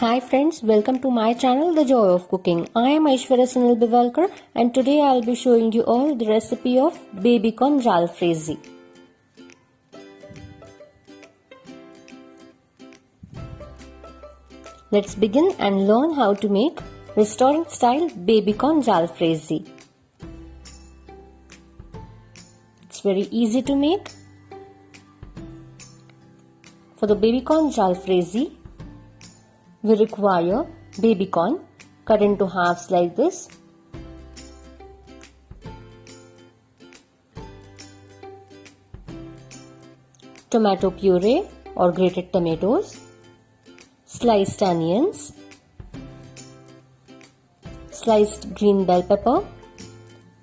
Hi friends, welcome to my channel The Joy of Cooking. I am Aishwarya Sunil Bivalkar and today I will be showing you all the recipe of Babycorn Jalfrezi. Let's begin and learn how to make restaurant style Babycorn Jalfrezi. It's very easy to make. For the Babycorn Jalfrezi, we require babycorn cut into halves like this, tomato puree or grated tomatoes, sliced onions, sliced green bell pepper,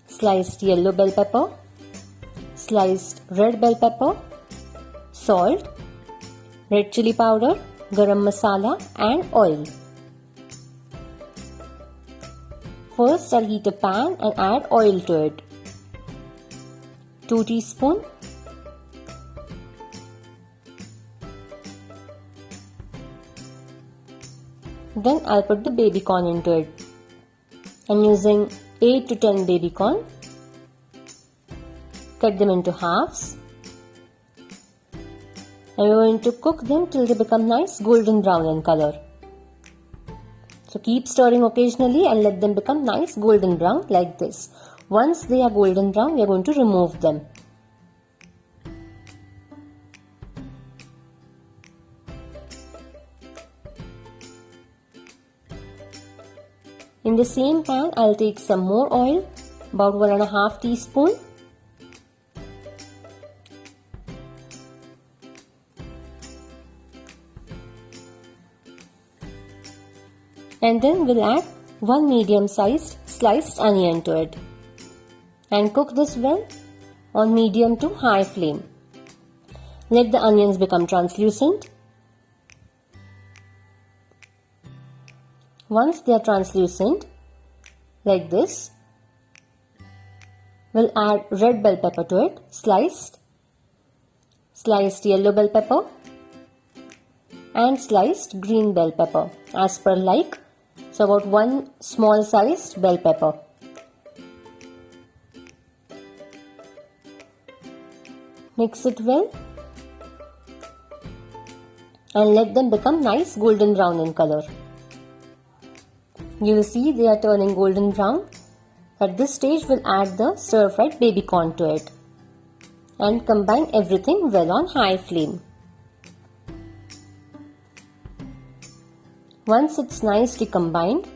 sliced yellow bell pepper, sliced red bell pepper, salt, red chili powder, garam masala and oil. First I'll heat a pan and add oil to it. 2 teaspoons. Then I'll put the babycorn into it. I'm using 8 to 10 babycorn. Cut them into halves. And we're going to cook them till they become nice golden brown in color. So keep stirring occasionally and let them become nice golden brown like this. Once they are golden brown, we are going to remove them. In the same pan, I'll take some more oil, about 1.5 teaspoons. And then we'll add 1 medium-sized sliced onion to it. And cook this well on medium to high flame. Let the onions become translucent. Once they are translucent, like this, we'll add red bell pepper to it, sliced yellow bell pepper, and sliced green bell pepper as per like. So about 1 small sized bell pepper. Mix it well and let them become nice golden brown in color. You will see they are turning golden brown. At this stage we'll add the stir-fried babycorn to it and combine everything well on high flame. Once it's nicely combined,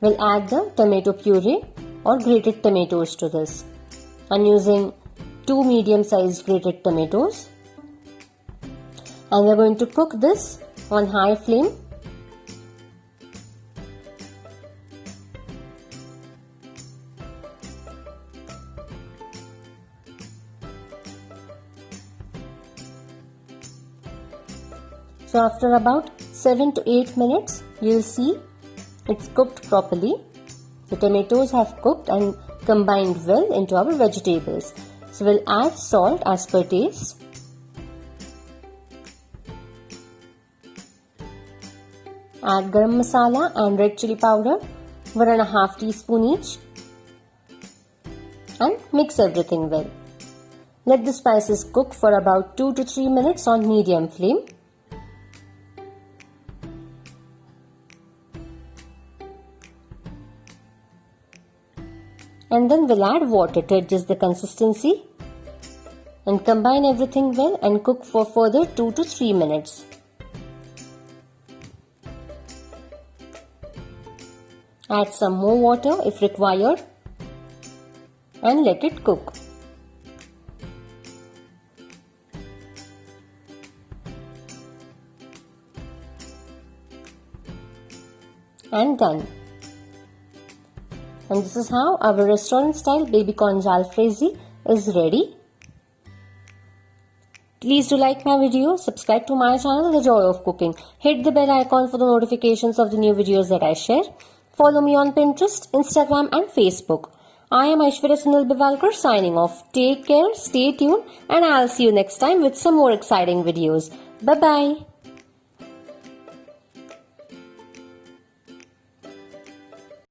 we'll add the tomato puree or grated tomatoes to this. I'm using 2 medium-sized grated tomatoes and we're going to cook this on high flame. So after about 7 to 8 minutes, you'll see it's cooked properly. The tomatoes have cooked and combined well into our vegetables. So we'll add salt as per taste. Add garam masala and red chili powder, 1.5 teaspoons each. And mix everything well. Let the spices cook for about 2 to 3 minutes on medium flame. And then we'll add water to adjust the consistency and combine everything well and cook for further 2 to 3 minutes. Add some more water if required and let it cook. And done. And this is how our restaurant style Babycorn Jalfrezi is ready. Please do like my video, subscribe to my channel The Joy of Cooking. Hit the bell icon for the notifications of the new videos that I share. Follow me on Pinterest, Instagram and Facebook. I am Aishwarya Sunil Bivalkar signing off. Take care, stay tuned and I'll see you next time with some more exciting videos. Bye bye.